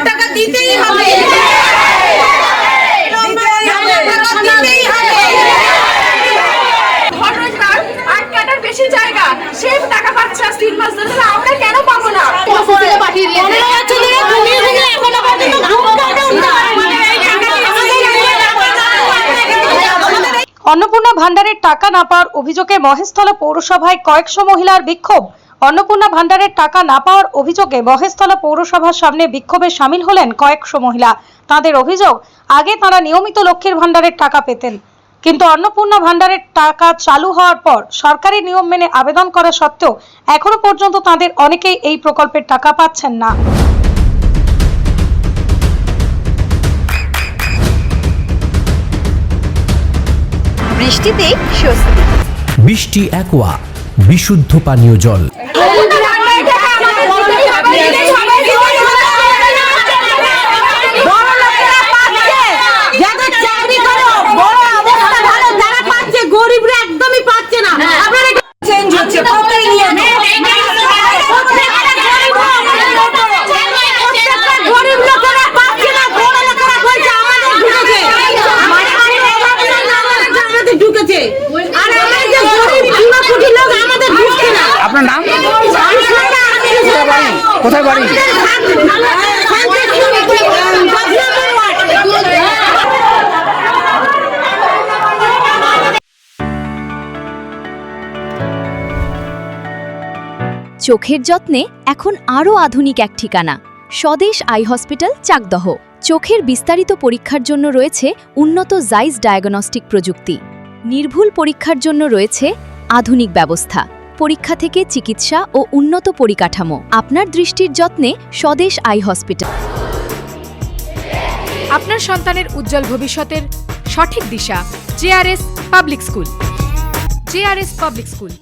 টাকা দিতেই হবে। বেশি জায়গা সে টাকা পাচ্ছে 3 মাস ধরে, আমরা কেন পাবো না? অন্নপূর্ণা ভান্ডারের টাকা না পাওয়ার অভিযোগে মহেশতলা পৌরসভায় কয়েকশো মহিলার বিক্ষোভ। অন্নপূর্ণা ভান্ডারের টাকা না পাওয়ার অভিযোগে মহেশতলা পৌরসভার সামনে বিক্ষোভে সামিল হলেন কয়েকশো মহিলা। তাদের অভিযোগ, আগে তারা নিয়মিত লক্ষ্মীর ভান্ডারের টাকা পেতেন, কিন্তু অন্নপূর্ণা ভান্ডারের টাকা চালু হওয়ার পর সরকারি নিয়ম মেনে আবেদন করা সত্ত্বেও এখনো পর্যন্ত তাদের অনেকেই এই প্রকল্পের টাকা পাচ্ছেন না। বৃষ্টিতেই স্বস্তি। বৃষ্টি অ্যাকোয়া, বিশুদ্ধ পানীয় জল। গরিবরা একদমই পাচ্ছে না। আপনারা চেঞ্জ হচ্ছে গরিব লোকেরা পাচ্ছে না, বড় লোকেরা বলছে আমাদের ঢুকেছে, আর আমরা যে গরিব চুনা কুটি লোক আমাদের ঢুকছে না। আপনার নাম? কোথায় বাড়ি? চোখের যত্নে এখন আরও আধুনিক এক ঠিকানা, স্বদেশ আই হসপিটাল, চাকদহ। চোখের বিস্তারিত পরীক্ষার জন্য রয়েছে উন্নত জাইস ডায়াগনস্টিক প্রযুক্তি। নির্ভুল পরীক্ষার জন্য রয়েছে আধুনিক ব্যবস্থা, পরীক্ষা থেকে চিকিৎসা ও উন্নত পরিকাঠামো। আপনার দৃষ্টির যত্নে স্বদেশ আই হসপিটাল। আপনার সন্তানের উজ্জ্বল ভবিষ্যতের সঠিক দিশা JRS public school. JRS public school,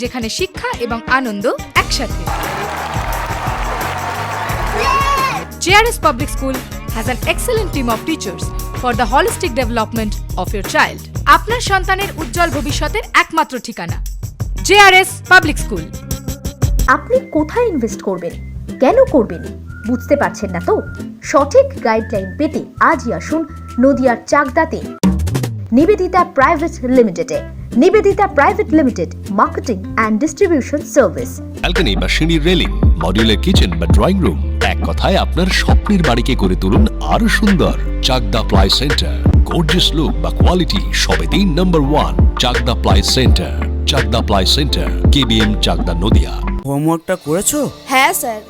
যেখানে শিক্ষা এবং আনন্দ একসাথে। JRS Public School has an excellent team of teachers for the holistic development of your child. আপনার সন্তানের উজ্জ্বল ভবিষ্যতের একমাত্র ঠিকানা JRS Public School। আপনি কোথায় ইনভেস্ট করবেন, কেন করবেন বুঝতে পারছেন না তো? সঠিক গাইডলাইন পেতে আজই আসুন নদিয়ার চাকদাতে নিবেদিতা প্রাইভেট লিমিটেডে। Nivedita private limited, marketing and distribution service. Balcony বা সিঁড়ির রেলিং, মডিউলার কিচেন বা ড্রয়িং রুম, এক কথায় আপনার স্বপ্নের বাড়িকে করে তুলুন আরো সুন্দর। Chakda ply centre, gorgeous look বা কোয়ালিটি সবে 3 নম্বর 1 Chakda ply centre. Chakda ply centre, KBM, Chakda, Nadia. হোমওয়ার্কটা করেছো? হ্যাঁ স্যার।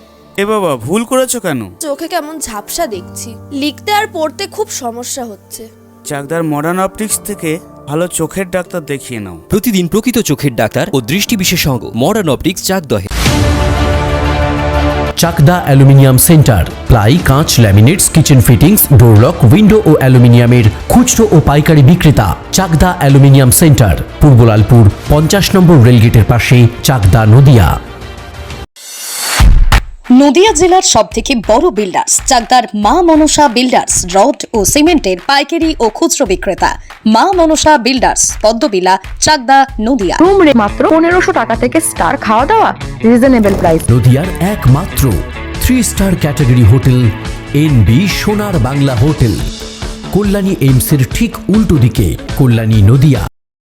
এ বাবা, ভুল করেছো কেন? চোখে কেমন ঝাপসা দেখছি, লিখতে আর পড়তে খুব সমস্যা হচ্ছে। চাকদার মডার্ন অপটিক্স থেকে ভালো চোখের ডাক্তার দেখিয়ে নাও। প্রতিদিন প্রকৃত চোখের ডাক্তার ও দৃষ্টি বিশেষজ্ঞ মডার্ন অপটিক্স, চাকদহে। চাকদা অ্যালুমিনিয়াম সেন্টার, প্লাই, কাঁচ, laminates, kitchen fittings, door lock, window ও অ্যালুমিনিয়ামের খুচরো ও পাইকারি বিক্রেতা। চাকদা অ্যালুমিনিয়াম সেন্টার, পূর্বলালপুর 50 নম্বর রেলগেটের পাশে, চাকদা, নদিয়া। নদিয়া জেলার সবথেকে বড় বিল্ডার্স চাকদার মা মনসা বিল্ডার্স, রড ও সিমেন্টের পাইকারি ও খুচরো বিক্রেতা। মা মনসা বিল্ডার্স, পদ্মবিলা, চাকদা, নদিয়া। রুম রে মাত্র 1500 টাকা থেকে স্টার, খাওয়া দাওয়া রিজনেবল প্রাইস। নদিয়ার একমাত্র 3 স্টার ক্যাটাগরি হোটেল NB সোনার বাংলা হোটেল, কল্যাণী এইমসের ঠিক উল্টো দিকে, কল্যাণী, নদিয়া।